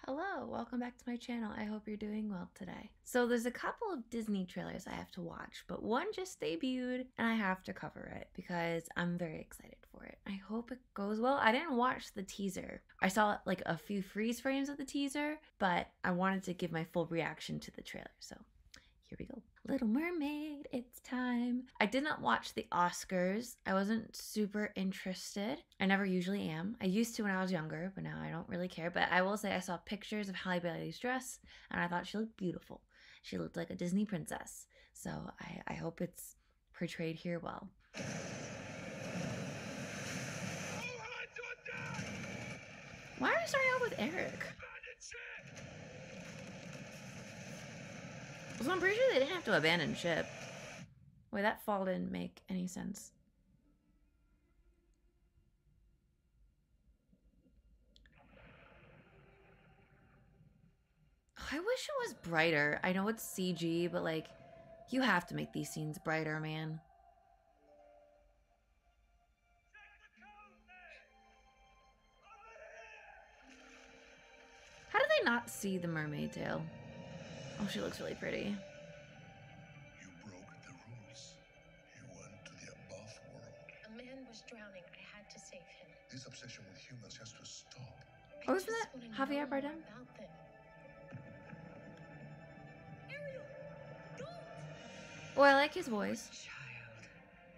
Hello, welcome back to my channel. I hope you're doing well today. So there's a couple of Disney trailers I have to watch, but one just debuted and I have to cover it because I'm very excited for it. I hope it goes well. I didn't watch the teaser. I saw like a few freeze frames of the teaser, but I wanted to give my full reaction to the trailer. So here we go. Little Mermaid, it's time. I did not watch the Oscars. I wasn't super interested. I never usually am. I used to when I was younger, but now I don't really care. But I will say I saw pictures of Halle Bailey's dress, and I thought she looked beautiful. She looked like a Disney princess. So I hope it's portrayed here well. Why are we starting out with Eric? So I'm pretty sure they didn't have to abandon ship. Wait, that fall didn't make any sense. I wish it was brighter. I know it's CG, but like, you have to make these scenes brighter, man. How did they not see the mermaid tail? Oh, she looks really pretty. You broke the rules. You went to the above world. A man was drowning. I had to save him. This obsession with humans has to stop. Oh, isn't that Javier Bardem? Ariel, don't! Oh, I like his voice. Child,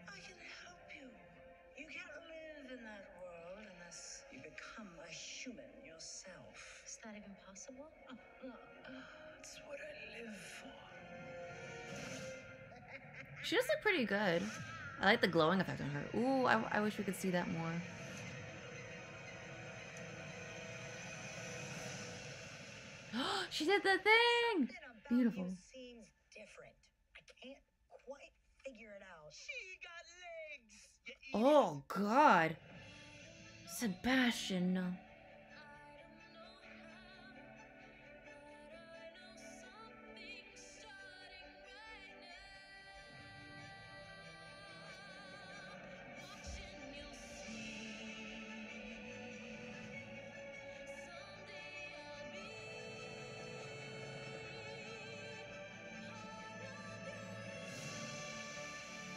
I can help you. You can't live in that world unless you become a human yourself. Is that even possible? That's what I live for. She does look pretty good. I like the glowing effect on her. Ooh, I wish we could see that more. She did the thing! Beautiful. You seems different. I can't quite figure it out. She got legs. Oh, God. Sebastian, no.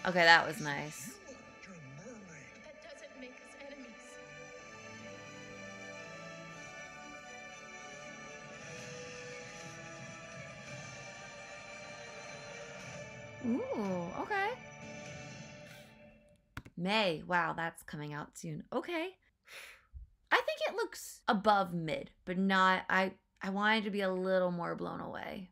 Okay, that was nice. You're a mermaid. That doesn't make us enemies. Ooh, okay. May. Wow, that's coming out soon. Okay. I think it looks above mid, but not... I wanted to be a little more blown away.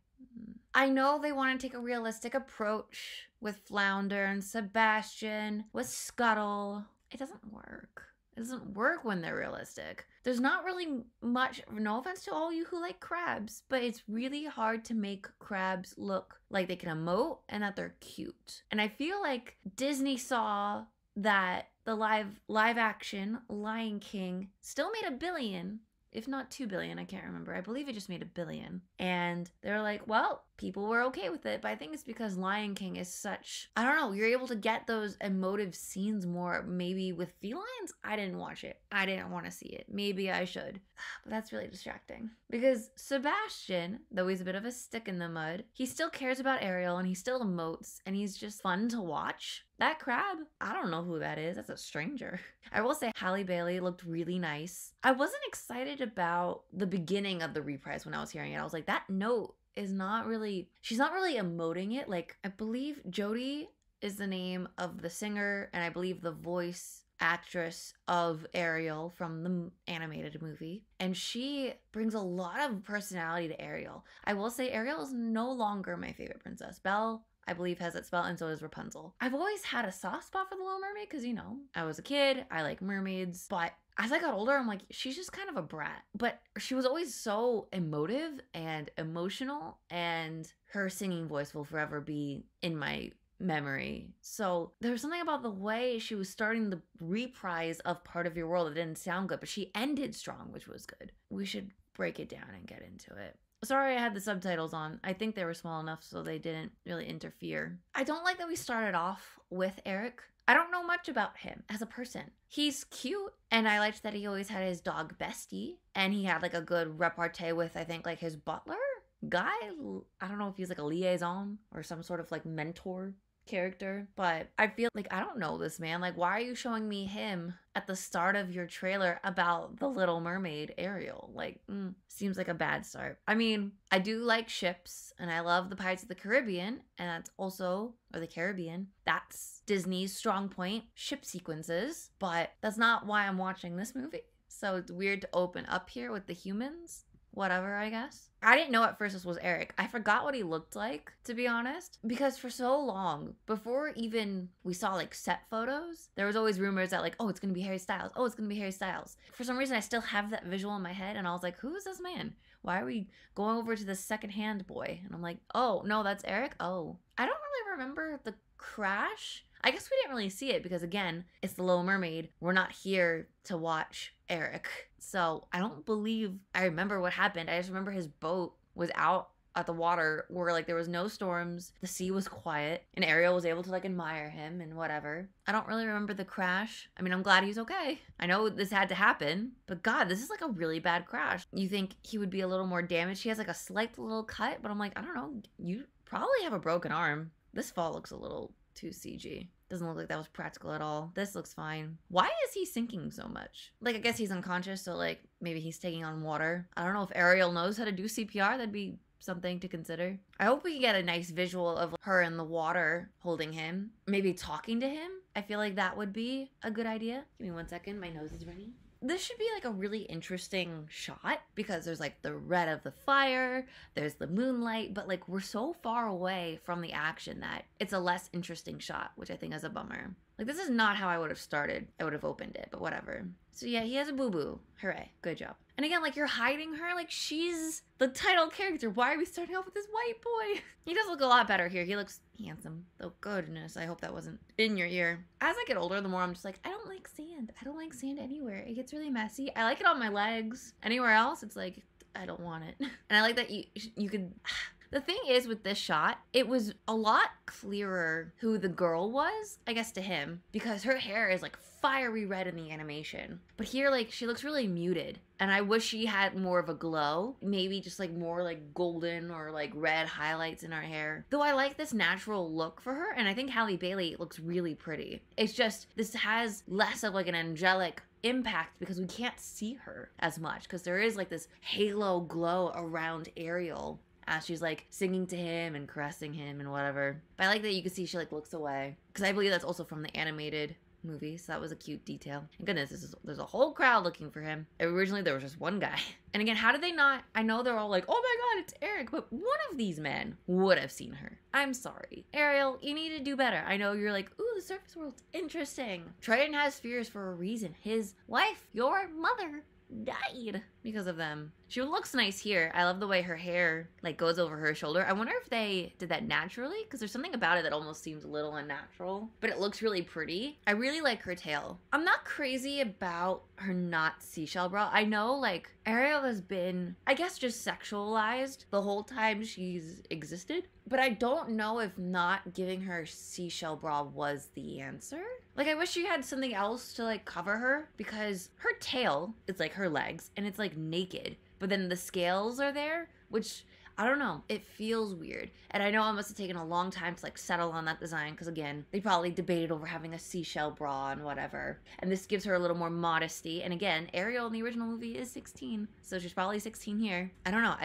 I know they want to take a realistic approach with Flounder and Sebastian, with Scuttle. It doesn't work. It doesn't work when they're realistic. There's not really much, no offense to all you who like crabs, but it's really hard to make crabs look like they can emote and that they're cute. And I feel like Disney saw that the live action Lion King still made $1 billion, if not 2 billion, I can't remember. I believe it just made $1 billion. And they're like, well, people were okay with it, but I think it's because Lion King is such, I don't know, you're able to get those emotive scenes more. Maybe with felines, I didn't watch it. I didn't want to see it. Maybe I should. But that's really distracting. Because Sebastian, though he's a bit of a stick in the mud, he still cares about Ariel and he still emotes and he's just fun to watch. That crab, I don't know who that is. That's a stranger. I will say Halle Bailey looked really nice. I wasn't excited about the beginning of the reprise when I was hearing it. I was like, that note is not really, she's not really emoting it. Like, I believe Jodie is the name of the singer, and I believe the voice actress of Ariel from the animated movie. And she brings a lot of personality to Ariel. I will say Ariel is no longer my favorite princess. Belle, I believe, has that spell, and so does Rapunzel. I've always had a soft spot for the Little Mermaid because, you know, I was a kid, I like mermaids, but as I got older, I'm like, she's just kind of a brat. But she was always so emotive and emotional, and her singing voice will forever be in my memory. So there was something about the way she was starting the reprise of Part of Your World that didn't sound good, but she ended strong, which was good. We should break it down and get into it. Sorry I had the subtitles on. I think they were small enough so they didn't really interfere. I don't like that we started off with Eric. I don't know much about him as a person. He's cute, and I liked that he always had his dog Bestie, and he had like a good repartee with, I think, like his butler guy. I don't know if he's like a liaison or some sort of like mentor character, but I feel like I don't know this man. Like, why are you showing me him at the start of your trailer about the Little Mermaid Ariel? Like, seems like a bad start. I mean, I do like ships, and I love the Pirates of the Caribbean, and that's also, or the Caribbean, that's Disney's strong point, ship sequences, but that's not why I'm watching this movie. So it's weird to open up here with the humans. Whatever, I guess. I didn't know at first this was Eric. I forgot what he looked like, to be honest, because for so long, before even we saw like set photos, there was always rumors that like, oh, it's gonna be Harry Styles. Oh, it's gonna be Harry Styles. For some reason, I still have that visual in my head, and I was like, who is this man? Why are we going over to the secondhand boy? And I'm like, oh, no, that's Eric? Oh. I don't really remember the crash. I guess we didn't really see it because, again, it's the Little Mermaid. We're not here to watch Eric. So I don't believe I remember what happened. I just remember his boat was out at the water where like there was no storms, the sea was quiet, and Ariel was able to like admire him and whatever. I don't really remember the crash. I mean, I'm glad he's okay. I know this had to happen, but God, this is like a really bad crash. You think he would be a little more damaged? He has like a slight little cut, but I'm like, I don't know. You probably have a broken arm. This fall looks a little too CG. Doesn't look like that was practical at all. This looks fine. Why is he sinking so much? Like, I guess he's unconscious, so like maybe he's taking on water. I don't know if Ariel knows how to do CPR. That'd be something to consider. I hope we can get a nice visual of her in the water holding him, maybe talking to him. I feel like that would be a good idea. Give me 1 second, my nose is running. This should be like a really interesting shot because there's like the red of the fire, there's the moonlight, but like we're so far away from the action that it's a less interesting shot, which I think is a bummer. Like, this is not how I would have started. I would have opened it, but whatever. So yeah, he has a boo-boo. Hooray. Good job. And again, like, you're hiding her. Like, she's the title character. Why are we starting off with this white boy? He does look a lot better here. He looks handsome. Oh, goodness. I hope that wasn't in your ear. As I get older, the more I'm just like, I don't like sand. I don't like sand anywhere. It gets really messy. I like it on my legs. Anywhere else, it's like, I don't want it. And I like that you could... The thing is with this shot, it was a lot clearer who the girl was, I guess to him, because her hair is like fiery red in the animation. But here, like, she looks really muted. And I wish she had more of a glow. Maybe just like more like golden or like red highlights in her hair. Though I like this natural look for her, and I think Halle Bailey looks really pretty. It's just, this has less of like an angelic impact because we can't see her as much because there is like this halo glow around Ariel as she's like singing to him and caressing him and whatever. But I like that you can see she like looks away because I believe that's also from the animated movie, so that was a cute detail. And goodness, there's a whole crowd looking for him. Originally there was just one guy. And again, how did they not? I know they're all like, oh my God, it's Eric, but one of these men would have seen her. I'm sorry. Ariel, you need to do better. I know you're like, ooh, the surface world's interesting. Triton has fears for a reason. His wife, your mother, died because of them. She looks nice here. I love the way her hair like goes over her shoulder. I wonder if they did that naturally because there's something about it that almost seems a little unnatural, but it looks really pretty. I really like her tail. I'm not crazy about her not seashell bra. I know like Ariel has been, I guess, just sexualized the whole time she's existed, but I don't know if not giving her seashell bra was the answer. Like, I wish she had something else to like cover her because her tail is like her legs and it's like naked. But then the scales are there, which, I don't know, it feels weird. And I know it must have taken a long time to like settle on that design because again, they probably debated over having a seashell bra and whatever. And this gives her a little more modesty. And again, Ariel in the original movie is 16, so she's probably 16 here. I don't know,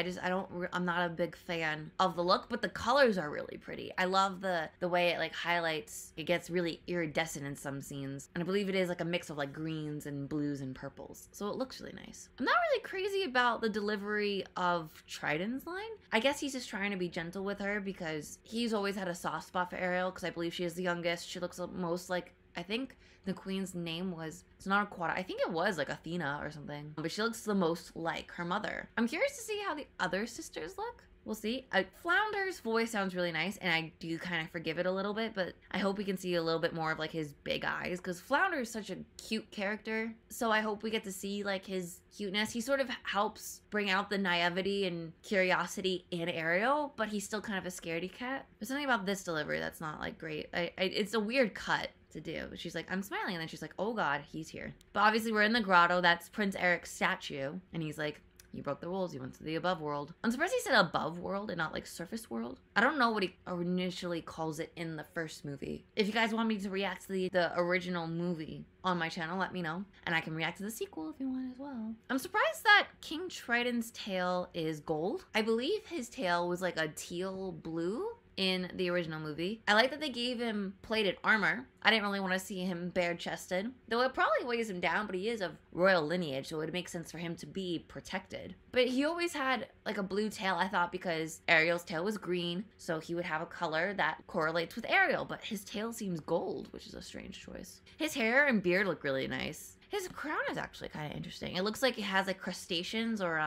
I'm not a big fan of the look, but the colors are really pretty. I love the way it like highlights, it gets really iridescent in some scenes. And I believe it is like a mix of like greens and blues and purples. So it looks really nice. I'm not really crazy about the delivery of Triton's line. I guess he's just trying to be gentle with her because he's always had a soft spot for Ariel because I believe she is the youngest. She looks most like, I think the queen's name was, it's not Aquata, I think it was like Athena or something, but she looks the most like her mother. I'm curious to see how the other sisters look. We'll see. Flounder's voice sounds really nice, and I do kind of forgive it a little bit, but I hope we can see a little bit more of like his big eyes, because Flounder is such a cute character, so I hope we get to see like his cuteness. He sort of helps bring out the naivety and curiosity in Ariel, but he's still kind of a scaredy cat. There's something about this delivery that's not like great. It's a weird cut. to do. She's like, I'm smiling, and then she's like, oh god, he's here. But obviously we're in the grotto. That's Prince Eric's statue, and he's like, you broke the rules. You went to the above world. I'm surprised he said above world and not like surface world. I don't know what he initially calls it in the first movie. If you guys want me to react to the original movie on my channel, let me know. And I can react to the sequel if you want as well. I'm surprised that King Triton's tail is gold. I believe his tail was like a teal blue in the original movie. I like that they gave him plated armor. I didn't really want to see him bare-chested, though it probably weighs him down, but he is of royal lineage, so it would make sense for him to be protected. But he always had like a blue tail, I thought, because Ariel's tail was green, so he would have a color that correlates with Ariel, but his tail seems gold, which is a strange choice. His hair and beard look really nice. His crown is actually kind of interesting. It looks like it has like crustaceans or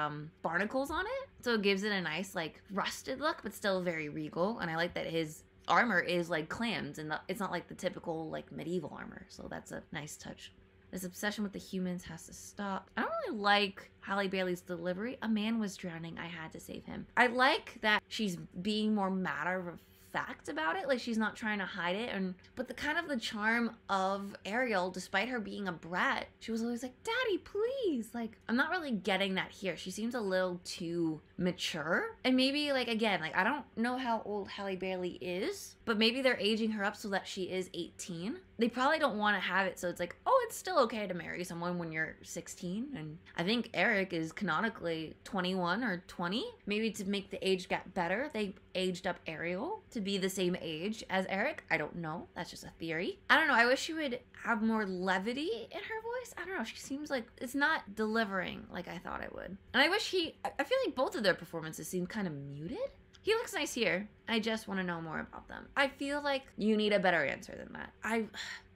barnacles on it. So it gives it a nice like rusted look, but still very regal. And I like that his armor is like clams and it's not like the typical like medieval armor. So that's a nice touch. This obsession with the humans has to stop. I don't really like Halle Bailey's delivery. A man was drowning. I had to save him. I like that she's being more matter of fact about it, like she's not trying to hide it, but the kind of the charm of Ariel, despite her being a brat, she was always like, daddy, please. Like, I'm not really getting that here. She seems a little too mature, and maybe like, again, like I don't know how old Halle Bailey is, but maybe they're aging her up so that she is 18. They probably don't want to have it so it's like, oh, it's still okay to marry someone when you're 16. And I think Eric is canonically 21 or 20. Maybe to make the age gap better, they aged up Ariel to be the same age as Eric. I don't know. That's just a theory. I don't know. I wish she would have more levity in her voice. I don't know. She seems like it's not delivering like I thought it would. And I wish I feel like both of their performances seem kind of muted. He looks nice here. I just want to know more about them. I feel like you need a better answer than that.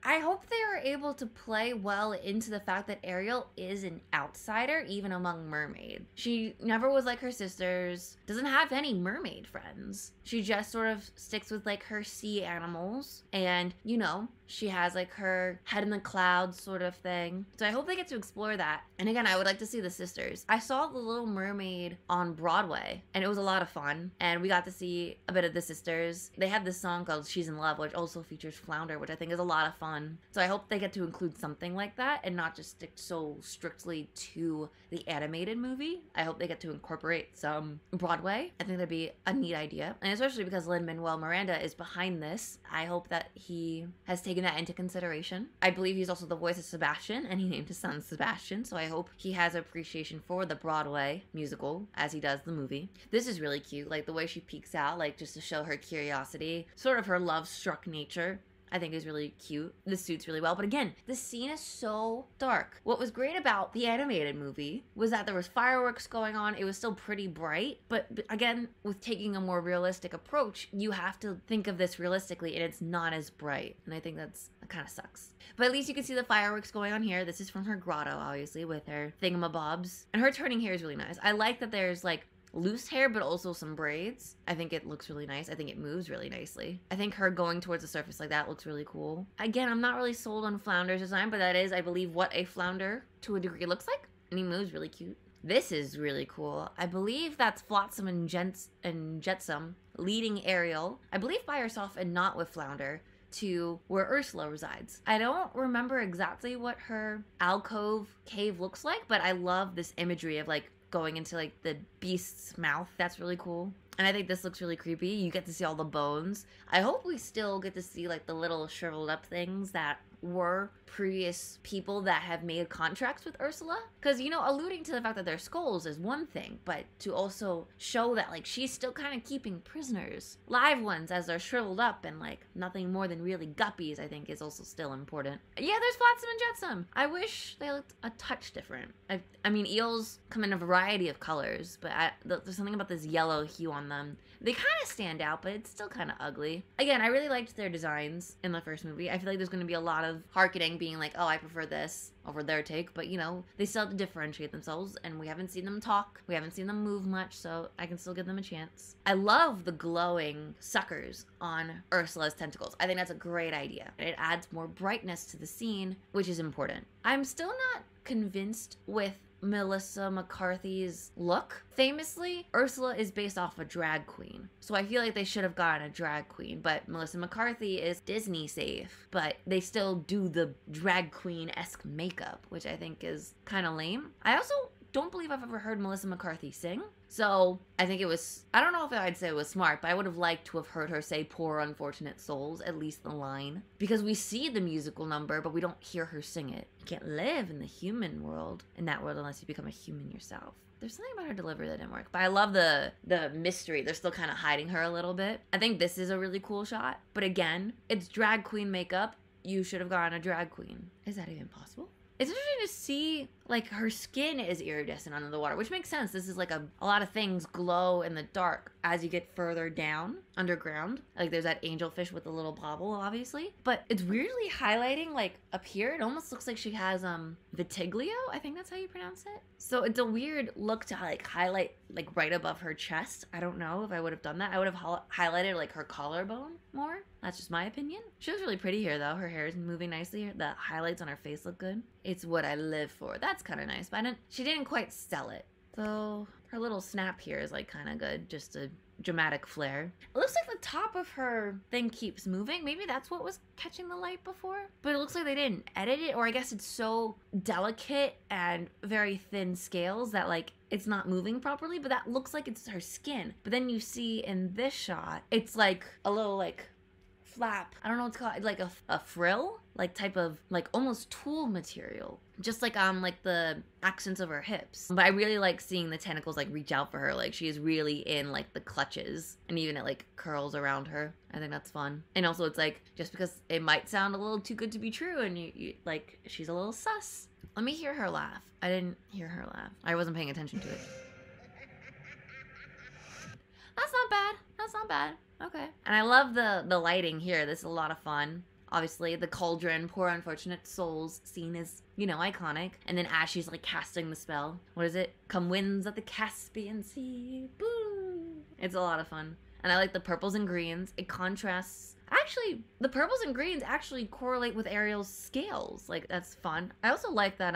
I hope they are able to play well into the fact that Ariel is an outsider, even among mermaids. She never was like her sisters, doesn't have any mermaid friends. She just sort of sticks with like her sea animals, and you know, she has like her head in the clouds sort of thing. So I hope they get to explore that. And again, I would like to see the sisters. I saw The Little Mermaid on Broadway, and it was a lot of fun, and we got to see a bit of the sisters. They have this song called She's in Love, which also features Flounder, which I think is a lot of fun. So I hope they get to include something like that and not just stick so strictly to the animated movie. I hope they get to incorporate some Broadway. I think that'd be a neat idea. And especially because Lin-Manuel Miranda is behind this, I hope that he has taken that into consideration. I believe he's also the voice of Sebastian, and he named his son Sebastian, so I hope he has appreciation for the Broadway musical as he does the movie. This is really cute, like the way she peeks out, like just to show her curiosity, sort of her love-struck nature. I think is really cute. This suits really well. But again, the scene is so dark. What was great about the animated movie was that there was fireworks going on. It was still pretty bright. But again, with taking a more realistic approach, you have to think of this realistically, and it's not as bright. And I think that kind of sucks. But at least you can see the fireworks going on here. This is from her grotto, obviously, with her thingamabobs. And her turning hair is really nice. I like that there's like loose hair, but also some braids. I think it looks really nice. I think it moves really nicely. I think her going towards the surface like that looks really cool. Again, I'm not really sold on Flounder's design, but that is, I believe, what a flounder to a degree looks like. And he moves really cute. This is really cool. I believe that's Flotsam and Jetsam leading Ariel, I believe by herself and not with Flounder, to where Ursula resides. I don't remember exactly what her alcove cave looks like, but I love this imagery of like going into like the beast's mouth. That's really cool. And I think this looks really creepy. You get to see all the bones. I hope we still get to see like the little shriveled up things that were previous people that have made contracts with Ursula. Because, you know, alluding to the fact that they're skulls is one thing, but to also show that like she's still kind of keeping prisoners, live ones, as they're shriveled up and like nothing more than really guppies, I think is also still important. Yeah, there's Flotsam and Jetsam. I wish they looked a touch different. I mean, eels come in a variety of colors, but there's something about this yellow hue on them. They kind of stand out, but it's still kind of ugly. Again, I really liked their designs in the first movie. I feel like there's going to be a lot of hearkening, being like, oh, I prefer this over their take. But, you know, they still have to differentiate themselves, and we haven't seen them talk. We haven't seen them move much, so I can still give them a chance. I love the glowing suckers on Ursula's tentacles. I think that's a great idea. It adds more brightness to the scene, which is important. I'm still not convinced with Melissa McCarthy's look. Famously, Ursula is based off a drag queen. So I feel like they should have gotten a drag queen, but Melissa McCarthy is Disney safe, but they still do the drag queen-esque makeup, which I think is kind of lame. I also don't believe I've ever heard Melissa McCarthy sing. So I think it was, I don't know if I'd say it was smart, but I would have liked to have heard her say poor unfortunate souls, at least the line. Because we see the musical number, but we don't hear her sing it. You can't live in the human world, in that world, unless you become a human yourself. There's something about her delivery that didn't work. But I love the mystery. They're still kind of hiding her a little bit. I think this is a really cool shot. But again, it's drag queen makeup. You should have gotten a drag queen. Is that even possible? It's interesting to see, like, her skin is iridescent under the water, which makes sense. This is like a lot of things glow in the dark as you get further down underground. Like, there's that angelfish with the little bobble, obviously. But it's weirdly highlighting, like, up here. It almost looks like she has vitiglio. I think that's how you pronounce it. So it's a weird look to, like, highlight, like, right above her chest. I don't know if I would have done that. I would have highlighted, like, her collarbone more. That's just my opinion. She looks really pretty here, though. Her hair is moving nicely. The highlights on her face look good. It's what I live for. That's kind of nice, but she didn't quite sell it. So her little snap here is, like, kind of good. Just a dramatic flair. It looks like the top of her thing keeps moving. Maybe that's what was catching the light before. But it looks like they didn't edit it, or I guess it's so delicate and very thin scales that, like, it's not moving properly, but that looks like it's her skin. But then you see in this shot, it's like a little, like, flap. I don't know what it's called, like a frill, like type of, like, almost tulle material, just like like the accents of her hips. But I really like seeing the tentacles, like, reach out for her, like she is really in, like, the clutches, and even it, like, curls around her. I think that's fun. And also it's like, just because it might sound a little too good to be true, and you like, she's a little sus. Let me hear her laugh. I didn't hear her laugh. I wasn't paying attention to it. That's not bad. That's not bad. Okay. And I love the lighting here. This is a lot of fun. Obviously, the cauldron, poor unfortunate souls, scene is, you know, iconic. And then as she's, like, casting the spell, what is it? Come winds of the Caspian Sea. Boo! It's a lot of fun. And I like the purples and greens. It contrasts. Actually, the purples and greens actually correlate with Ariel's scales. Like, that's fun. I also like that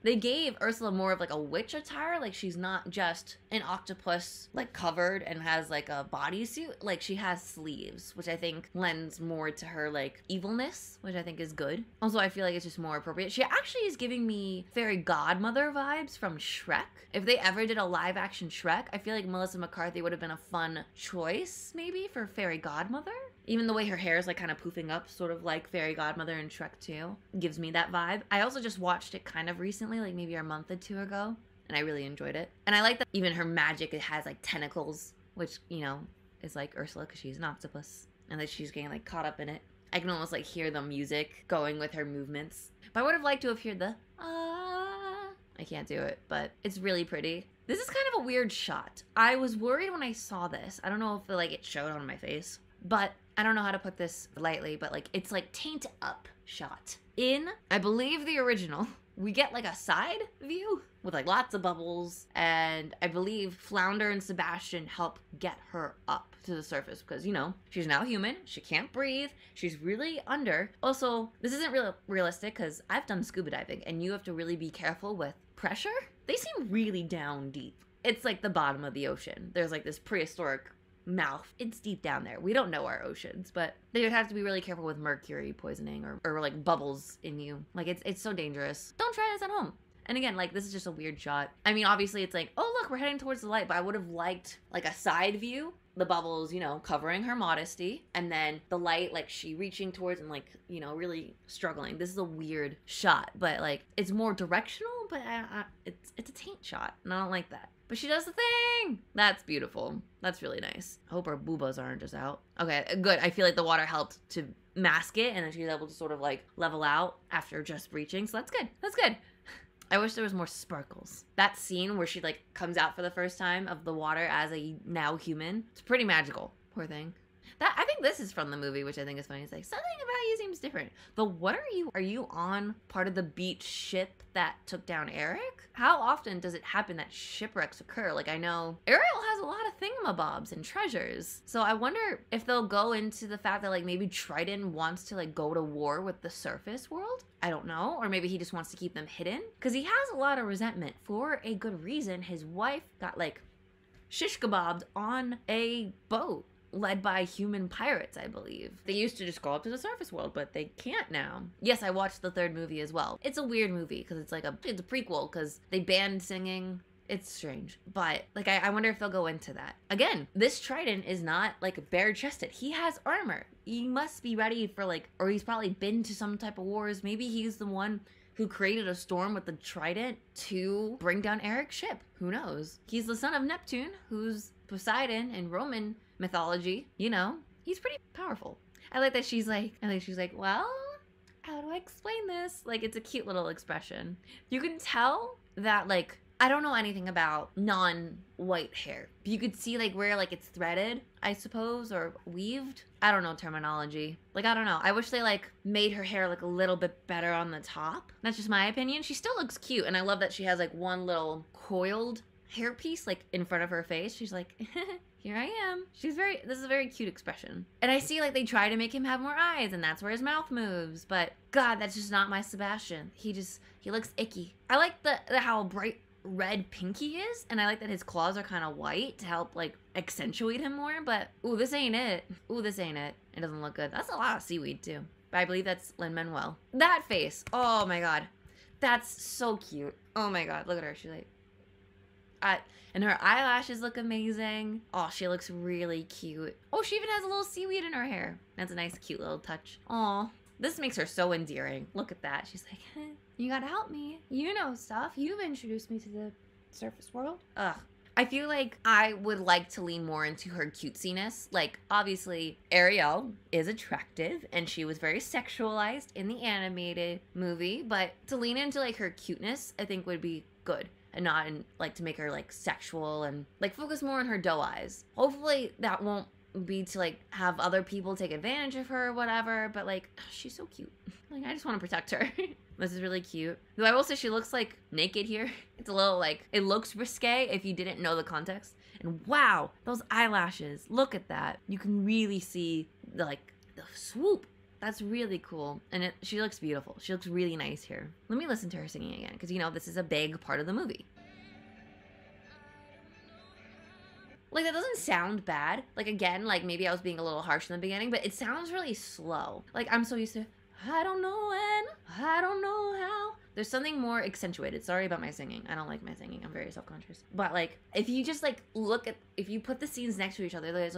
they gave Ursula more of, like, a witch attire. Like, she's not just an octopus, like, covered and has, like, a bodysuit. Like, she has sleeves, which I think lends more to her, like, evilness, which I think is good. Also, I feel like it's just more appropriate. She actually is giving me fairy godmother vibes from Shrek. If they ever did a live action Shrek, I feel like Melissa McCarthy would have been a fun choice, maybe, for fairy godmother. Even the way her hair is, like, kind of poofing up, sort of like Fairy Godmother in Shrek 2, gives me that vibe. I also just watched it kind of recently, like maybe a month or two ago, and I really enjoyed it. And I like that even her magic, it has, like, tentacles, which, you know, is like Ursula because she's an octopus, and that she's getting, like, caught up in it. I can almost, like, hear the music going with her movements. But I would have liked to have heard the I can't do it, but it's really pretty. This is kind of a weird shot. I was worried when I saw this. I don't know if it showed on my face, but I don't know how to put this lightly, but, like, it's like taint up shot. In, I believe, the original, we get, like, a side view with, like, lots of bubbles, and I believe Flounder and Sebastian help get her up to the surface because, you know, she's now human, she can't breathe, she's really under. Also, this isn't realistic because I've done scuba diving, and you have to really be careful with pressure. They seem really down deep. It's like the bottom of the ocean. There's, like, this prehistoric mouth. It's deep down there. We don't know our oceans, but they would have to be really careful with mercury poisoning or like bubbles in you. Like, it's so dangerous. Don't try this at home. And again, like, this is just a weird shot. I mean, obviously it's like, oh, look, we're heading towards the light, but I would have liked, like, a side view, the bubbles, you know, covering her modesty, and then the light, like, she reaching towards and, like, you know, really struggling. This is a weird shot, but, like, it's more directional, but it's a taint shot, and I don't like that. But she does the thing! That's beautiful. That's really nice. I hope her boobas aren't just out. Okay, good. I feel like the water helped to mask it, and then she's able to sort of, like, level out after just reaching, so that's good. That's good. I wish there was more sparkles. That scene where she, like, comes out for the first time of the water as a now human, it's pretty magical. Poor thing. I think think this is from the movie, which I think is funny. It's like, something about you seems different. But what are you? Are you on part of the beach ship that took down Eric? How often does it happen that shipwrecks occur? Like, I know Ariel has a lot of thingamabobs and treasures. So I wonder if they'll go into the fact that like maybe Triton wants to like go to war with the surface world. I don't know. Or maybe he just wants to keep them hidden. Because he has a lot of resentment for a good reason. His wife got like shish kebabbed on a boat led by human pirates, I believe. They used to just go up to the surface world, but they can't now. Yes, I watched the third movie as well. It's a weird movie because it's a prequel because they banned singing. It's strange. But like, I wonder if they'll go into that. Again, this Triton is not like bare chested. He has armor. He must be ready for like, or he's probably been to some type of wars. Maybe he's the one who created a storm with the trident to bring down Eric's ship. Who knows? He's the son of Neptune, who's Poseidon in Roman mythology. You know, he's pretty powerful. I like that she's like, well, how do I explain this? Like, it's a cute little expression. You can tell that like, I don't know anything about non-white hair. You could see like where like it's threaded, I suppose, or weaved. I don't know terminology. Like, I don't know. I wish they like made her hair like a little bit better on the top. That's just my opinion. She still looks cute. And I love that she has like one little coiled hairpiece like in front of her face. She's like, here I am. This is a very cute expression. And I see like they try to make him have more eyes and that's where his mouth moves. But God, that's just not my Sebastian. He looks icky. I like how bright red pink he is, and I like that his claws are kind of white to help like accentuate him more, but ooh, this ain't it. Ooh, this ain't it. It doesn't look good. That's a lot of seaweed too. But I believe that's Lin-Manuel. That face. Oh my God. That's so cute. Oh my God. Look at her. She's like, and her eyelashes look amazing. Oh, she looks really cute. Oh, she even has a little seaweed in her hair. That's a nice, cute little touch. Oh, this makes her so endearing. Look at that. She's like, you gotta help me. You know stuff. You've introduced me to the surface world. Ugh. I feel like I would like to lean more into her cutesiness. Like, obviously, Ariel is attractive, and she was very sexualized in the animated movie, but to lean into, like, her cuteness, I think would be good. And not, like, to make her, like, sexual and, like, focus more on her doe eyes. Hopefully, that won't be to, like, have other people take advantage of her or whatever, but, like, she's so cute. Like, I just want to protect her. This is really cute. Though I will say she looks, like, naked here. It's a little, like, it looks risque if you didn't know the context. And wow, those eyelashes. Look at that. You can really see, the swoop. That's really cool. And she looks beautiful. She looks really nice here. Let me listen to her singing again, because, you know, this is a big part of the movie. Like, that doesn't sound bad. Like, again, like, maybe I was being a little harsh in the beginning, but it sounds really slow. Like, I'm so used to, I don't know when, I don't know how. There's something more accentuated. Sorry about my singing. I don't like my singing. I'm very self-conscious. But, like, if you just, like, if you put the scenes next to each other, there's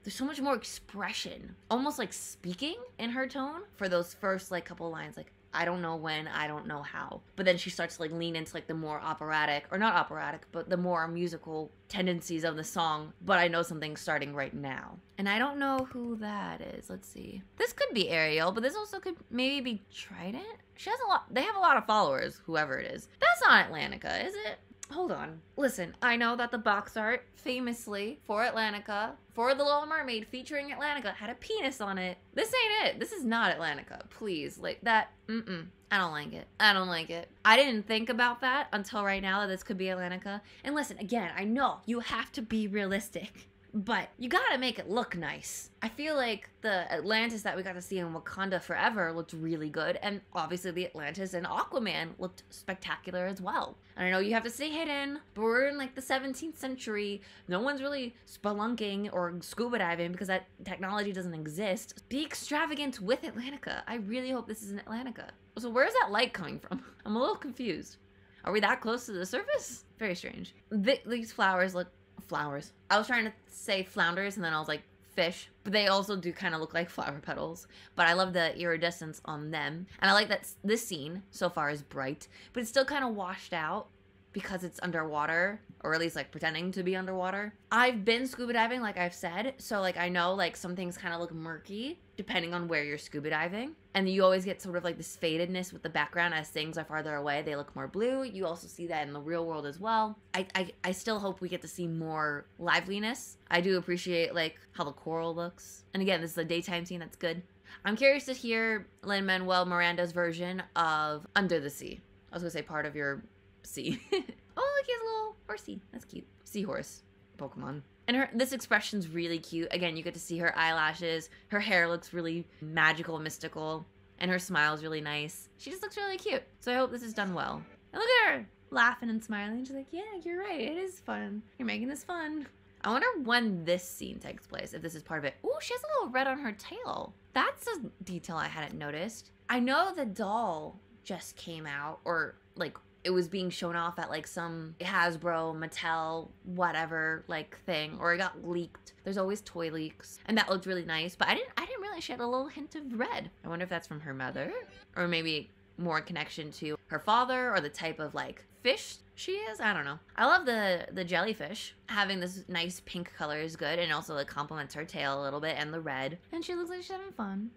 so much more expression. Almost, like, speaking in her tone for those first, like, couple lines. Like, I don't know when, I don't know how. But then she starts to, like, lean into, like, the more operatic, or not operatic, but the more musical tendencies of the song. But I know something's starting right now. And I don't know who that is. Let's see. This could be Ariel, but this also could maybe be Trident. She has a lot, they have a lot of followers, whoever it is. That's not Atlantica, is it? Hold on. Listen, I know that the box art, famously, for Atlantica, for The Little Mermaid, featuring Atlantica, had a penis on it. This ain't it. This is not Atlantica. Please, like, that, I don't like it. I don't like it. I didn't think about that until right now that this could be Atlantica. And listen, again, I know you have to be realistic, but you gotta make it look nice. I feel like the Atlantis that we got to see in Wakanda Forever looked really good, and obviously the Atlantis in Aquaman looked spectacular as well. And I know you have to stay hidden, but we're in like the 17th century. No one's really spelunking or scuba diving because that technology doesn't exist. Be extravagant with Atlantica. I really hope this is an Atlantica. So where's that light coming from? I'm a little confused. Are we that close to the surface? Very strange. These flowers look... Flowers. I was trying to say flounders and then I was like fish, but they also do kind of look like flower petals. But I love the iridescence on them. And I like that this scene so far is bright, but it's still kind of washed out because it's underwater. or at least like pretending to be underwater. I've been scuba diving, like I've said, so like I know like some things kind of look murky depending on where you're scuba diving, and you always get sort of like this fadedness with the background as things are farther away. They look more blue. You also see that in the real world as well. I still hope we get to see more liveliness. I do appreciate like how the coral looks, and again, this is a daytime scene. That's good. I'm curious to hear Lin-Manuel Miranda's version of Under the Sea. I was gonna say part of your sea. Oh, look, he has a little horsey. That's cute. Seahorse Pokemon. And this expression's really cute. Again, you get to see her eyelashes. Her hair looks really magical, mystical. And her smile's really nice. She just looks really cute. So I hope this is done well. And look at her laughing and smiling. She's like, yeah, you're right. It is fun. You're making this fun. I wonder when this scene takes place, if this is part of it. Ooh, she has a little red on her tail. That's a detail I hadn't noticed. I know the doll just came out, or like it was being shown off at like some Hasbro, Mattel, whatever like thing, or it got leaked. There's always toy leaks, and that looked really nice, but I didn't realize she had a little hint of red. I wonder if that's from her mother, or maybe more connection to her father, or the type of like fish she is. I don't know. I love the jellyfish. Having this nice pink color is good, and also it complements her tail a little bit and the red, and she looks like she's having fun.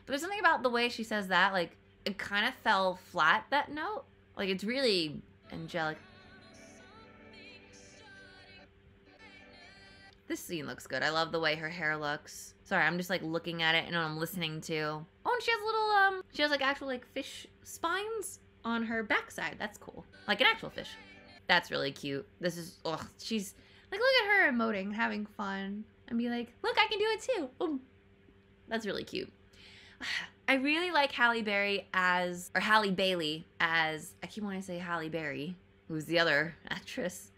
But there's something about the way she says that, like it kind of fell flat, that note. Like it's really angelic. This scene looks good. I love the way her hair looks. Sorry, I'm just like looking at it and I'm listening to. Oh, and she has little she has like actual like fish spines on her backside. That's cool. Like an actual fish. That's really cute. This is, oh, she's like, look at her emoting, having fun, and be like, look, I can do it too. Boom. That's really cute. I really like Halle Berry as, or Halle Bailey as, I keep wanting to say Halle Berry, who's the other actress,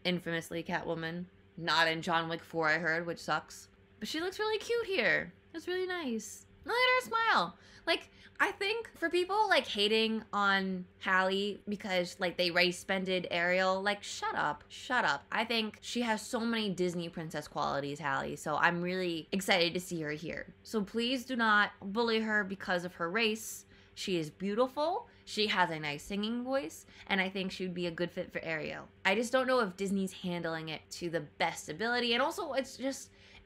infamously Catwoman. Not in John Wick 4, I heard, which sucks. But she looks really cute here. It's really nice. Look at her smile. Like, I think for people like hating on Halle because like they race-bended Ariel, like shut up. I think she has so many Disney princess qualities, Halle, so I'm really excited to see her here. So please do not bully her because of her race. She is beautiful, she has a nice singing voice, and I think she would be a good fit for Ariel. I just don't know if Disney's handling it to the best ability, and also it's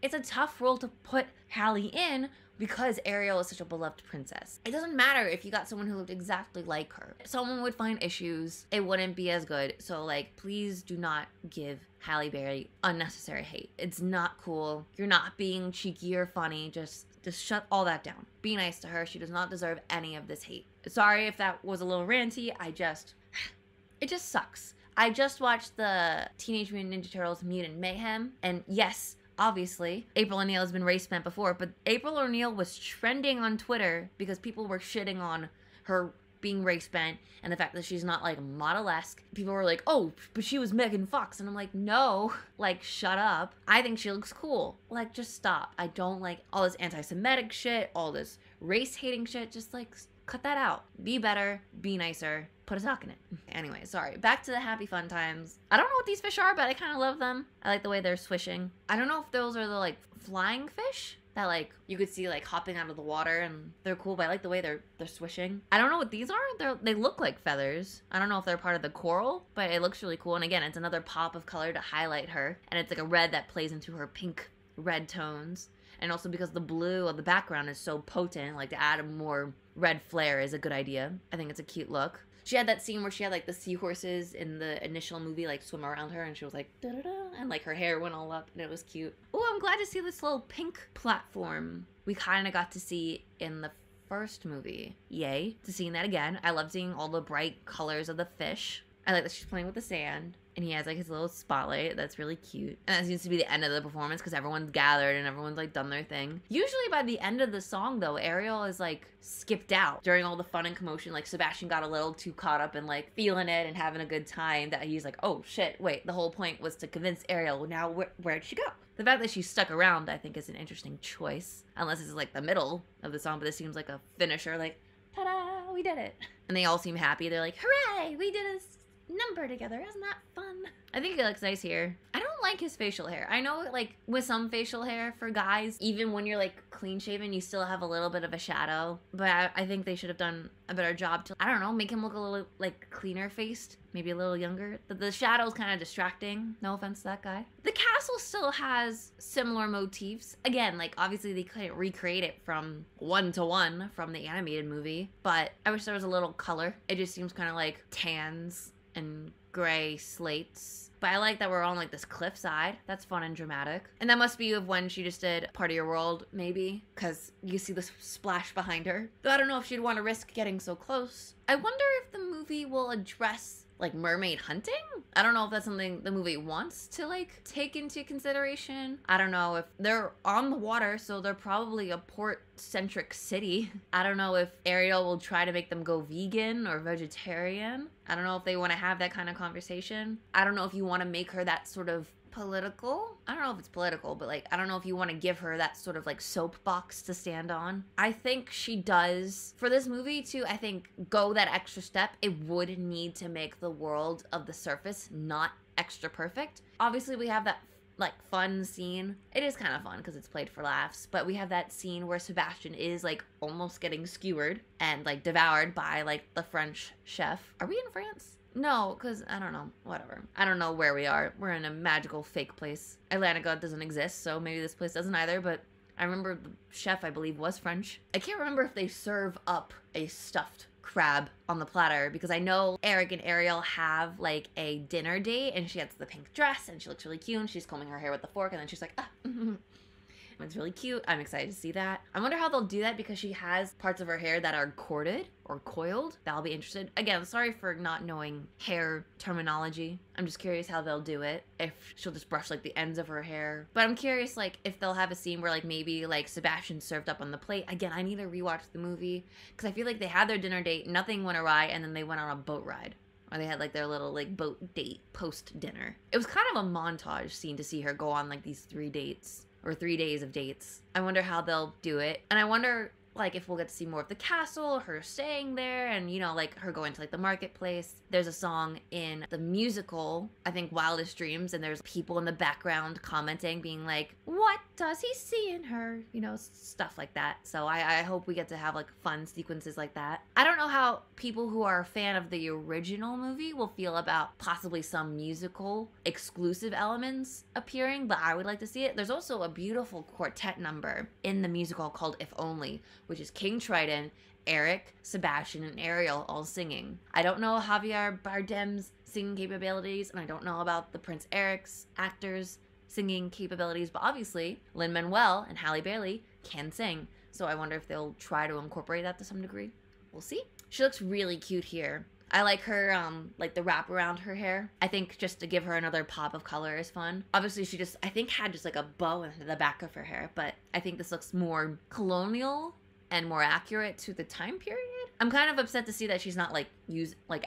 a tough role to put Halle in because Ariel is such a beloved princess. It doesn't matter if you got someone who looked exactly like her. Someone would find issues. It wouldn't be as good. So like, please do not give Halle Berry unnecessary hate. It's not cool. You're not being cheeky or funny. Just shut all that down. Be nice to her. She does not deserve any of this hate. Sorry if that was a little ranty. It just sucks. I just watched the Teenage Mutant Ninja Turtles Mutant Mayhem, and yes, obviously, April O'Neil has been race bent before, but April O'Neil was trending on Twitter because people were shitting on her being race bent and the fact that she's not like model-esque. People were like, oh, but she was Megan Fox. And I'm like, no, like, shut up. I think she looks cool. Like, just stop. I don't like all this anti-Semitic shit, all this race-hating shit. Just like, cut that out. Be better, be nicer, put a sock in it. Anyway, sorry. Back to the happy fun times. I don't know what these fish are, but I kind of love them. I like the way they're swishing. I don't know if those are the like flying fish that like you could see like hopping out of the water, and they're cool, but I like the way they're swishing. I don't know what these are. They look like feathers. I don't know if they're part of the coral, but it looks really cool. And again, it's another pop of color to highlight her, and it's like a red that plays into her pink red tones. And also because the blue of the background is so potent, like to add a more red flare is a good idea. I think it's a cute look. She had that scene where she had like the seahorses in the initial movie like swim around her, and she was like da-da-da, and like her hair went all up, and it was cute. Oh, I'm glad to see this little pink platform we kind of got to see in the first movie. Yay to seeing that again. I love seeing all the bright colors of the fish. I like that she's playing with the sand, and he has like his little spotlight. That's really cute. And that seems to be the end of the performance because everyone's gathered and everyone's like done their thing. Usually by the end of the song though, Ariel is like skipped out during all the fun and commotion. Like Sebastian got a little too caught up in like feeling it and having a good time that he's like, oh shit, wait, the whole point was to convince Ariel. Now where'd she go? The fact that she stuck around I think is an interesting choice. Unless this is like the middle of the song, but this seems like a finisher, like ta-da, we did it. And they all seem happy. They're like, hooray, we did this number together. Isn't that fun? I think it looks nice here. I don't don't like his facial hair. I know, like, with some facial hair for guys, even when you're, like, clean shaven, you still have a little bit of a shadow. But I think they should have done a better job to, I don't know, make him look a little, like, cleaner faced. Maybe a little younger. The shadow's kind of distracting. No offense to that guy. The castle still has similar motifs. Again, like, obviously they couldn't recreate it from one to one from the animated movie. But I wish there was a little color. It just seems kind of like tans and gray slates. But I like that we're on, like, this cliffside. That's fun and dramatic. And that must be of when she just did Part of Your World, maybe. Because you see the splash behind her. Though I don't know if she'd want to risk getting so close. I wonder if the movie will address, like, mermaid hunting? I don't know if that's something the movie wants to, like, take into consideration. I don't know if they're on the water, so they're probably a port-centric city. I don't know if Ariel will try to make them go vegan or vegetarian. I don't know if they want to have that kind of conversation. I don't know if you want to make her that sort of political. I don't know if it's political, but, like, I don't know if you want to give her that sort of, like, soapbox to stand on. I think she does, for this movie to, I think, go that extra step, it would need to make the world of the surface not extra perfect. Obviously, we have that, like, fun scene. It is kind of fun because it's played for laughs, but we have that scene where Sebastian is, like, almost getting skewered and, like, devoured by, like, the French chef. Are we in France? No, because I don't know. Whatever. I don't know where we are. We're in a magical fake place. Atlantica doesn't exist, so maybe this place doesn't either, but I remember the chef, I believe, was French. I can't remember if they serve up a stuffed crab on the platter, because I know Eric and Ariel have, like, a dinner date, and she has the pink dress, and she looks really cute, and she's combing her hair with the fork, and then she's like, ah, It's really cute. I'm excited to see that. I wonder how they'll do that because she has parts of her hair that are corded or coiled. That'll be interesting. Again, sorry for not knowing hair terminology. I'm just curious how they'll do it. If she'll just brush, like, the ends of her hair. But I'm curious, like, if they'll have a scene where, like, maybe, like, Sebastian served up on the plate. Again, I need to rewatch the movie because I feel like they had their dinner date, nothing went awry, and then they went on a boat ride. Or they had, like, their little, like, boat date post-dinner. It was kind of a montage scene to see her go on, like, these 3 dates. Or 3 days of dates. I wonder how they'll do it. And I wonder, like, if we'll get to see more of the castle, her staying there, and, you know, like, her going to, like, the marketplace. There's a song in the musical, I think, Wildest Dreams, and there's people in the background commenting, being like, what does he see in her? You know, stuff like that. So I hope we get to have, like, fun sequences like that. I don't know how people who are a fan of the original movie will feel about possibly some musical exclusive elements appearing, but I would like to see it. There's also a beautiful quartet number in the musical called If Only, which is King Triton, Eric, Sebastian, and Ariel all singing. I don't know Javier Bardem's singing capabilities, and I don't know about the Prince Eric's actors' singing capabilities, but obviously Lin-Manuel and Halle Bailey can sing, so I wonder if they'll try to incorporate that to some degree. We'll see. She looks really cute here. I like her, like, the wrap around her hair. I think just to give her another pop of color is fun. Obviously, she just, I think, had just, like, a bow in the back of her hair, but I think this looks more colonial and more accurate to the time period. I'm kind of upset to see that she's not, like,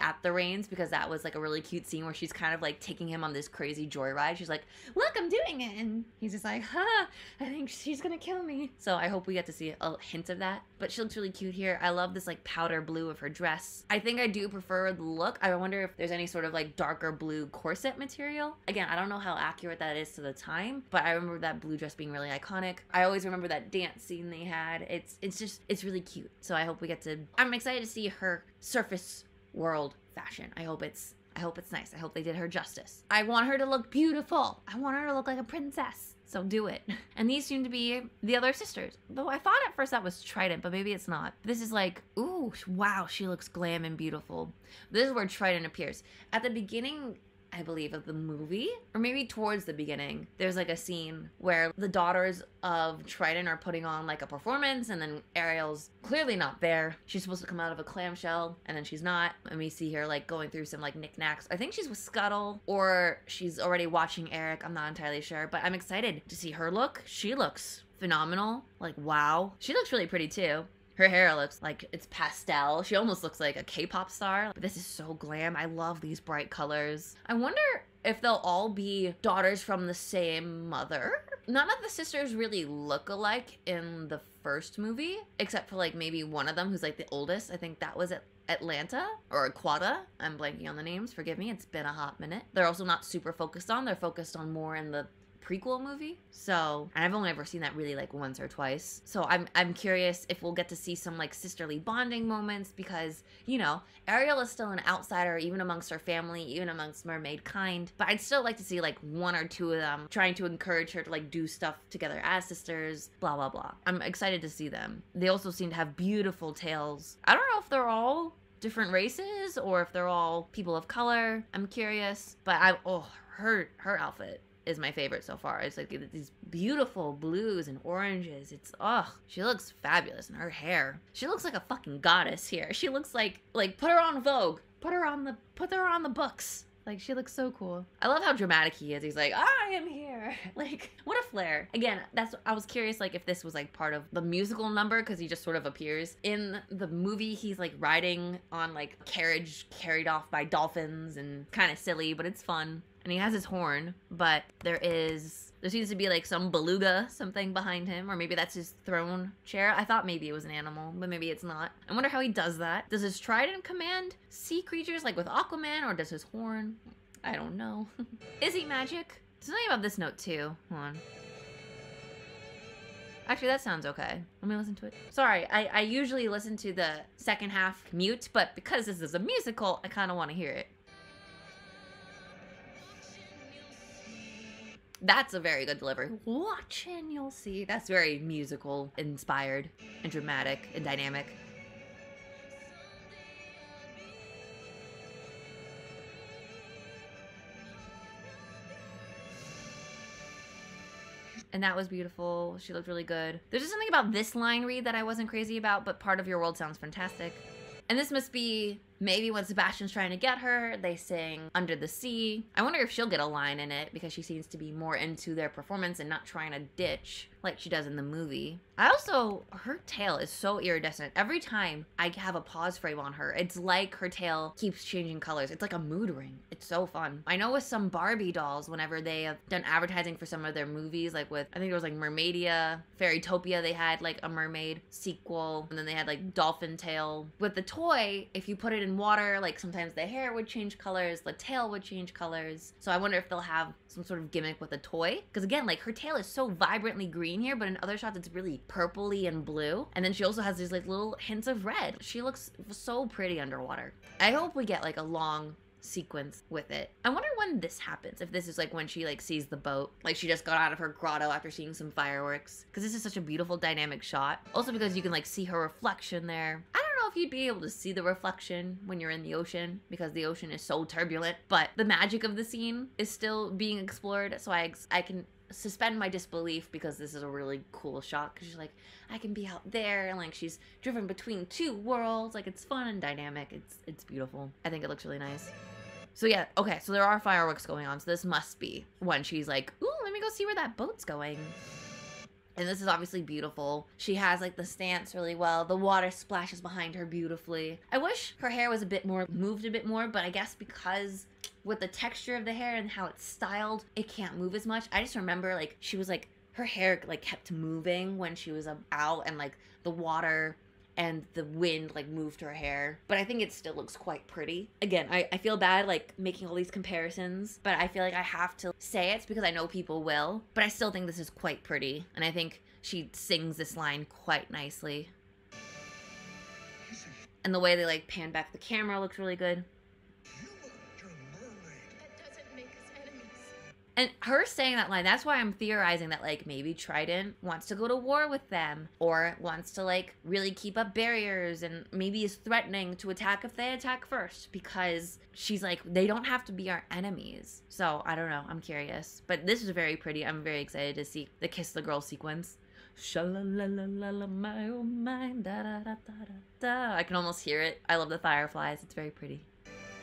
at the reins, because that was, like, a really cute scene where she's kind of, like, taking him on this crazy joyride. She's like, look, I'm doing it, and he's just like, huh, I think she's gonna kill me. So I hope we get to see a hint of that. But she looks really cute here. I love this, like, powder blue of her dress. I think I do prefer the look. I wonder if there's any sort of, like, darker blue corset material. Again, I don't know how accurate that is to the time, but I remember that blue dress being really iconic. I always remember that dance scene they had. It's really cute. So I hope we get to, I'm excited to see her surface world fashion. I hope it's nice. I hope they did her justice. I want her to look beautiful. I want her to look like a princess. So do it. And these seem to be the other sisters. Though I thought at first that was Trident, but maybe it's not. This is like, ooh, wow, she looks glam and beautiful. This is where Trident appears. At the beginning, I believe, of the movie, or maybe towards the beginning, there's, like, a scene where the daughters of Trident are putting on, like, a performance, and then Ariel's clearly not there. She's supposed to come out of a clamshell, and then she's not, and we see her, like, going through some, like, knickknacks. I think she's with Scuttle, or she's already watching Eric. I'm not entirely sure, but I'm excited to see her look. She looks phenomenal. Like, wow. She looks really pretty, too. Her hair looks like it's pastel. She almost looks like a K-pop star. But this is so glam. I love these bright colors. I wonder if they'll all be daughters from the same mother. None of the sisters really look alike in the first movie, except for, like, maybe one of them who's, like, the oldest. I think that was Atlanta or Aquata. I'm blanking on the names. Forgive me. It's been a hot minute. They're also not super focused on. They're focused on more in the prequel movie. So, and I've only ever seen that really like once or twice. So I'm curious if we'll get to see some like sisterly bonding moments because, you know, Ariel is still an outsider even amongst her family, even amongst mermaid kind. But I'd still like to see like one or two of them trying to encourage her to like do stuff together as sisters, blah, blah, blah. I'm excited to see them. They also seem to have beautiful tails. I don't know if they're all different races or if they're all people of color. I'm curious, but her outfit is my favorite so far. It's like these beautiful blues and oranges. It's, she looks fabulous. And her hair, she looks like a fucking goddess here. She looks like put her on Vogue. Put her on the books. Like, she looks so cool. I love how dramatic he is. He's like, I am here. Like, what a flair. Again, I was curious, like, if this was, like, part of the musical number, because he just sort of appears. In the movie, he's, like, riding on, like, a carriage carried off by dolphins, and kind of silly, but it's fun. And he has his horn, but there seems to be like some beluga something behind him, or maybe that's his throne chair. I thought maybe it was an animal, but maybe it's not. I wonder how he does that. Does his trident command sea creatures like with Aquaman, or does his horn? I don't know. Is he magic? There's something about this note too. Hold on. Actually, that sounds okay. Let me listen to it. Sorry, I usually listen to the second half mute, but because this is a musical, I kind of want to hear it. That's a very good delivery. Watch and you'll see. That's very musical, inspired, and dramatic, and dynamic. And that was beautiful. She looked really good. There's just something about this line read that I wasn't crazy about, but part of your world sounds fantastic. And this must be maybe when Sebastian's trying to get her, they sing Under the Sea. I wonder if she'll get a line in it because she seems to be more into their performance and not trying to ditch like she does in the movie. Her tail is so iridescent. Every time I have a pause frame on her, it's like her tail keeps changing colors. It's like a mood ring. It's so fun. I know with some Barbie dolls, whenever they have done advertising for some of their movies, like with, I think it was like Mermaidia, Fairytopia, they had like a mermaid sequel, and then they had like dolphin tail. With the toy, if you put it in water, like sometimes the hair would change colors, the tail would change colors. So I wonder if they'll have some sort of gimmick with the toy. Because again, like her tail is so vibrantly green here, but in other shots it's really purpley and blue. And then she also has these like little hints of red. She looks so pretty underwater. I hope we get like a long sequence with it. I wonder when this happens, if this is like when she like sees the boat, like she just got out of her grotto after seeing some fireworks, because this is such a beautiful dynamic shot. Also because you can like see her reflection there. I don't know if you'd be able to see the reflection when you're in the ocean because the ocean is so turbulent, but the magic of the scene is still being explored, so I can suspend my disbelief because this is a really cool shot, because she's like, I can be out there, and like she's driven between two worlds. Like, it's fun and dynamic. It's beautiful. I think it looks really nice. So yeah, okay, so there are fireworks going on, so this must be when she's like, ooh, let me go see where that boat's going. And this is obviously beautiful. She has like the stance really well. The water splashes behind her beautifully. I wish her hair was moved a bit more, but I guess because with the texture of the hair and how it's styled, it can't move as much. I just remember like she was like, her hair like kept moving when she was out, and like the water and the wind like moved her hair. But I think it still looks quite pretty. Again, I feel bad like making all these comparisons, but I feel like I have to say it because I know people will. But I still think this is quite pretty, and I think she sings this line quite nicely. And the way they like pan back the camera looks really good. You're a mermaid. That doesn't make us enemies. And her saying that line, that's why I'm theorizing that like maybe Trident wants to go to war with them, or wants to like really keep up barriers, and maybe is threatening to attack if they attack first, because she's like, they don't have to be our enemies. So I don't know, I'm curious. But this is very pretty. I'm very excited to see the Kiss the Girl sequence. Sha-la-la-la-la-la, my oh my, da-da-da-da-da. I can almost hear it. I love the fireflies. It's very pretty.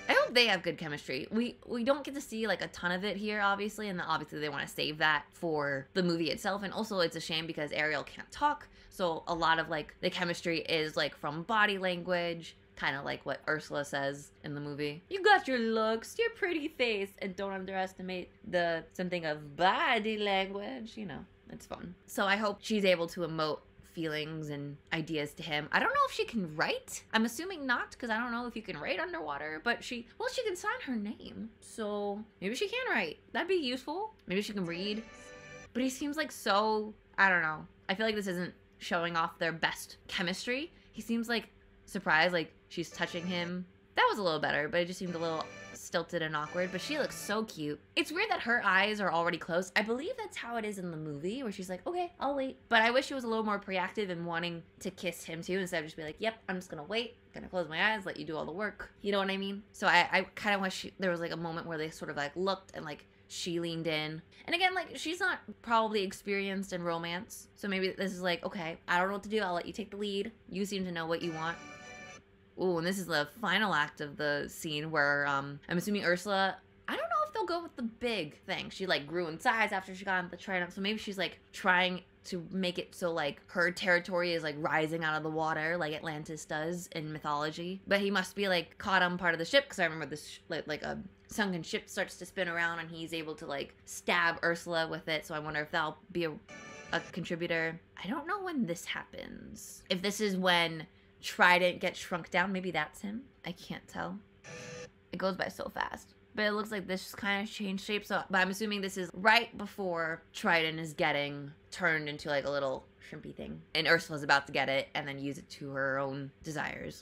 I hope they have good chemistry. We don't get to see like a ton of it here, obviously, and obviously they want to save that for the movie itself. And also it's a shame because Ariel can't talk, so a lot of like the chemistry is like from body language, kind of like what Ursula says in the movie. You got your looks, your pretty face, and don't underestimate the something of body language, you know. It's fun. So I hope she's able to emote feelings and ideas to him. I don't know if she can write. I'm assuming not, because I don't know if you can write underwater, but she can sign her name. So maybe she can write. That'd be useful. Maybe she can read. But he seems like so, I don't know. I feel like this isn't showing off their best chemistry. He seems like surprised, like she's touching him. That was a little better, but it just seemed a little stilted and awkward. But she looks so cute. It's weird that her eyes are already closed. I believe that's how it is in the movie, where she's like, okay, I'll wait. But I wish she was a little more proactive in wanting to kiss him too, instead of just be like, yep, I'm just gonna wait, gonna close my eyes, let you do all the work. You know what I mean? So I kind of wish there was like a moment where they sort of like looked and like she leaned in. And again, like, she's not probably experienced in romance. So maybe this is like, okay, I don't know what to do. I'll let you take the lead. You seem to know what you want. Ooh, and this is the final act of the scene where, I'm assuming Ursula, I don't know if they'll go with the big thing. She, like, grew in size after she got into the trident. So maybe she's, like, trying to make it so, like, her territory is, like, rising out of the water like Atlantis does in mythology. But he must be, like, caught on part of the ship, because I remember this, like a sunken ship starts to spin around and he's able to, like, stab Ursula with it. So I wonder if that'll be a contributor. I don't know when this happens. If this is when Trident gets shrunk down, maybe that's him. I can't tell. It goes by so fast. But it looks like this just kind of changed shape. So, but I'm assuming this is right before Trident is getting turned into like a little shrimpy thing. And Ursula's about to get it and then use it to her own desires.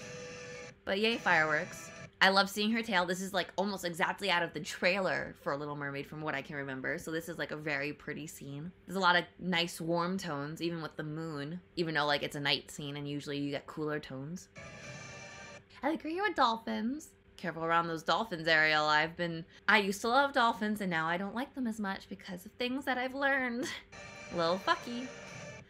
But yay, fireworks. I love seeing her tail. This is like almost exactly out of the trailer for Little Mermaid from what I can remember. So this is like a very pretty scene. There's a lot of nice warm tones, even with the moon, even though like it's a night scene and usually you get cooler tones. I like her here with dolphins. Careful around those dolphins, Ariel. I used to love dolphins and now I don't like them as much because of things that I've learned. A little fucky.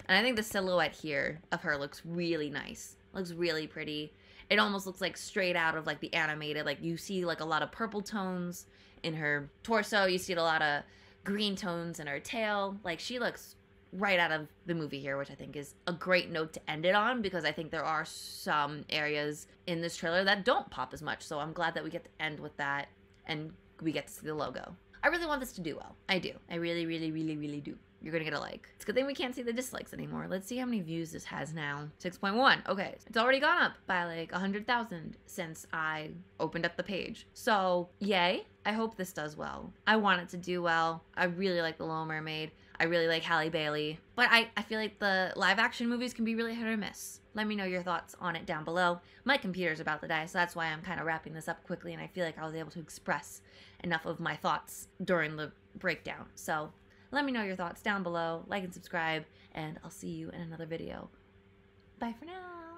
And I think the silhouette here of her looks really nice. Looks really pretty. It almost looks like straight out of like the animated, like you see like a lot of purple tones in her torso. You see a lot of green tones in her tail. Like she looks right out of the movie here, which I think is a great note to end it on because I think there are some areas in this trailer that don't pop as much. So I'm glad that we get to end with that and we get to see the logo. I really want this to do well. I do. I really, really, really, really do. You're gonna get a like. It's a good thing we can't see the dislikes anymore. Let's see how many views this has now. 6.1. Okay, it's already gone up by like 100,000 since I opened up the page. So, yay. I hope this does well. I want it to do well. I really like The Little Mermaid. I really like Halle Bailey. But I feel like the live action movies can be really hit or miss. Let me know your thoughts on it down below. My computer's about to die, so that's why I'm kind of wrapping this up quickly, and I feel like I was able to express enough of my thoughts during the breakdown. So, let me know your thoughts down below, like and subscribe, and I'll see you in another video. Bye for now.